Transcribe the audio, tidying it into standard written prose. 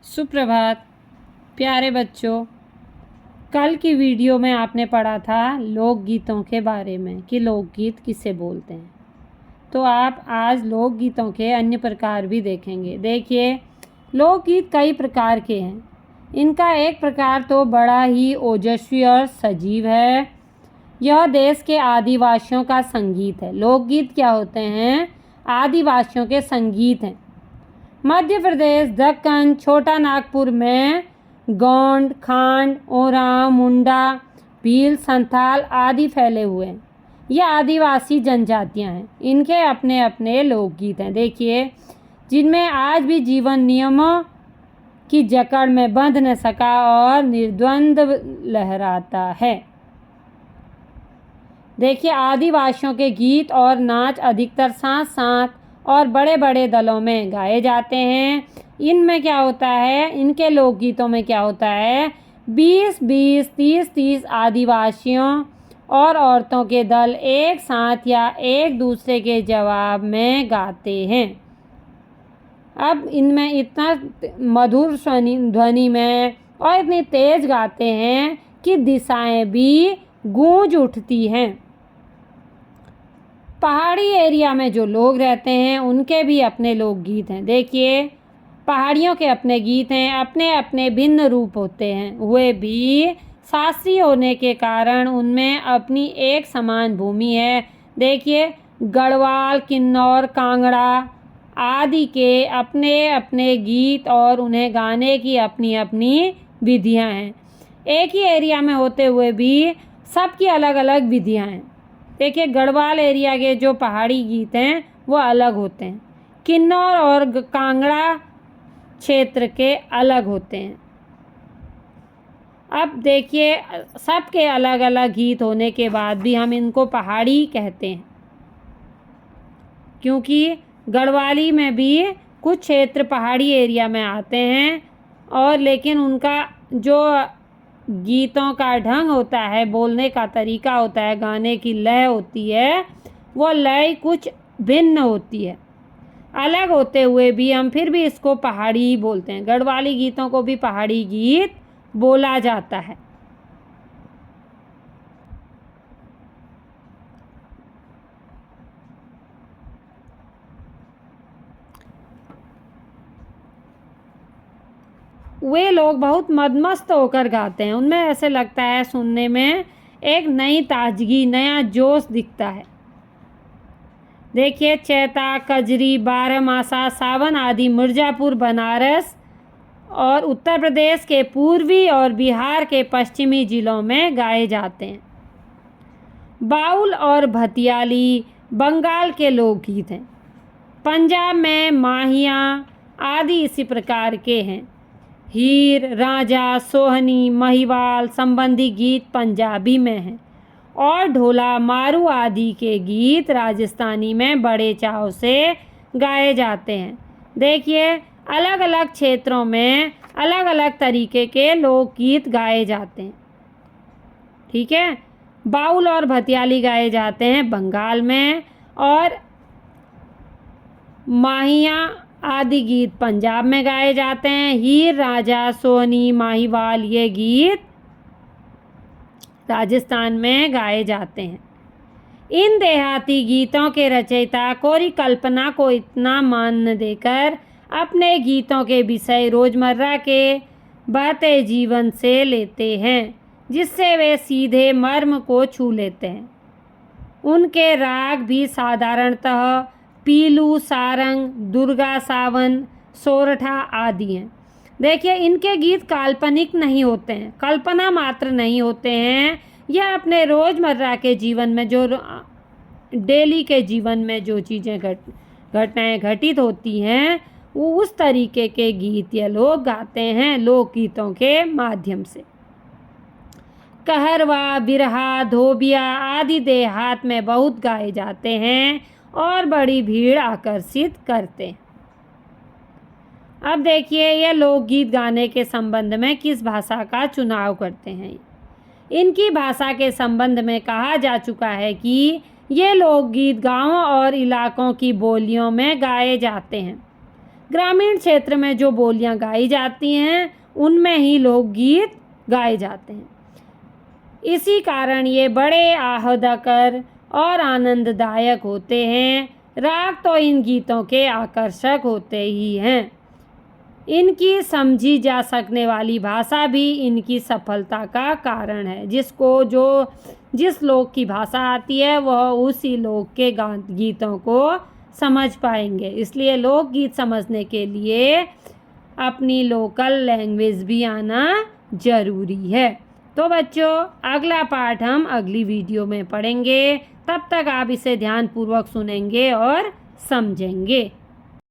सुप्रभात प्यारे बच्चों। कल की वीडियो में आपने पढ़ा था लोकगीतों के बारे में कि लोकगीत किसे बोलते हैं। तो आप आज लोकगीतों के अन्य प्रकार भी देखेंगे। देखिए, लोकगीत कई प्रकार के हैं। इनका एक प्रकार तो बड़ा ही ओजस्वी और सजीव है। यह देश के आदिवासियों का संगीत है। लोकगीत क्या होते हैं? आदिवासियों के संगीत हैं। मध्य प्रदेश, दक्कन, छोटा नागपुर में गोंड, खांड, ओरांव, मुंडा, भील, संथाल आदि फैले हुए हैं। ये आदिवासी जनजातियां हैं। इनके अपने अपने लोकगीत हैं। देखिए, जिनमें आज भी जीवन नियमों की जकड़ में बंध न सका और निर्द्वंद्व लहराता है। देखिए, आदिवासियों के गीत और नाच अधिकतर साथ साथ और बड़े बड़े दलों में गाए जाते हैं। इनमें क्या होता है, इनके लोकगीतों में क्या होता है, 20-20, 30-30 आदिवासियों और औरतों के दल एक साथ या एक दूसरे के जवाब में गाते हैं। अब इनमें इतना मधुर ध्वनि में और इतनी तेज गाते हैं कि दिशाएं भी गूंज उठती हैं। पहाड़ी एरिया में जो लोग रहते हैं उनके भी अपने लोकगीत हैं। देखिए, पहाड़ियों के अपने गीत हैं, अपने अपने भिन्न रूप होते हैं हुए भी शास्त्रीय होने के कारण उनमें अपनी एक समान भूमि है। देखिए, गढ़वाल, किन्नौर, कांगड़ा आदि के अपने अपने गीत और उन्हें गाने की अपनी अपनी विधियां हैं। एक ही एरिया में होते हुए भी सबकी अलग अलग विधियां हैं। देखिए, गढ़वाल एरिया के जो पहाड़ी गीत हैं वो अलग होते हैं। किन्नौर और कांगड़ा क्षेत्र के अलग होते हैं। अब देखिए, सबके अलग अलग गीत होने के बाद भी हम इनको पहाड़ी कहते हैं, क्योंकि गढ़वाली में भी कुछ क्षेत्र पहाड़ी एरिया में आते हैं और लेकिन उनका जो गीतों का ढंग होता है, बोलने का तरीका होता है, गाने की लय होती है, वो लय कुछ भिन्न होती है। अलग होते हुए भी हम फिर भी इसको पहाड़ी ही बोलते हैं। गढ़वाली गीतों को भी पहाड़ी गीत बोला जाता है। वे लोग बहुत मदमस्त होकर गाते हैं। उनमें ऐसे लगता है सुनने में एक नई ताजगी, नया जोश दिखता है। देखिए, चैता, कजरी, बारहमासा, सावन आदि मिर्जापुर, बनारस और उत्तर प्रदेश के पूर्वी और बिहार के पश्चिमी जिलों में गाए जाते हैं। बाउल और भतियाली बंगाल के लोकगीत हैं। पंजाब में माहिया आदि इसी प्रकार के हैं। हीर, राजा, सोहनी, महिवाल संबंधी गीत पंजाबी में हैं और ढोला, मारू आदि के गीत राजस्थानी में बड़े चाव से गाए जाते हैं। देखिए, अलग अलग क्षेत्रों में अलग अलग तरीके के लोकगीत गाए जाते हैं। ठीक है, बाउल और भतियाली गाए जाते हैं बंगाल में और माहिया आदि गीत पंजाब में गाए जाते हैं। हीर, राजा, सोहनी, माहिवाल ये गीत राजस्थान में गाए जाते हैं। इन देहाती गीतों के रचयिता कोरी कल्पना को इतना मान न देकर अपने गीतों के विषय रोजमर्रा के बहते जीवन से लेते हैं, जिससे वे सीधे मर्म को छू लेते हैं। उनके राग भी साधारणतः पीलू, सारंग, दुर्गा, सावन, सोरठा आदि हैं। देखिए, इनके गीत काल्पनिक नहीं होते हैं, कल्पना मात्र नहीं होते हैं। यह अपने रोज़मर्रा के जीवन में जो डेली के जीवन में जो चीज़ें घटनाएं घटित होती हैं वो उस तरीके के गीत ये लोग गाते हैं लोकगीतों के माध्यम से। कहरवा, बिरहा, धोबिया आदि देहात में बहुत गाए जाते हैं और बड़ी भीड़ आकर्षित करते हैं। अब देखिए, ये लोकगीत गाने के संबंध में किस भाषा का चुनाव करते हैं। इनकी भाषा के संबंध में कहा जा चुका है कि ये लोकगीत गांवों और इलाकों की बोलियों में गाए जाते हैं। ग्रामीण क्षेत्र में जो बोलियां गाई जाती हैं उनमें ही लोकगीत गाए जाते हैं। इसी कारण ये बड़े आह्लादकर और आनंददायक होते हैं। राग तो इन गीतों के आकर्षक होते ही हैं। इनकी समझी जा सकने वाली भाषा भी इनकी सफलता का कारण है। जिस लोक की भाषा आती है वह उसी लोक के गीतों को समझ पाएंगे। इसलिए लोकगीत समझने के लिए अपनी लोकल लैंग्वेज भी आना ज़रूरी है। तो बच्चों, अगला पाठ हम अगली वीडियो में पढ़ेंगे। तब तक आप इसे ध्यानपूर्वक सुनेंगे और समझेंगे।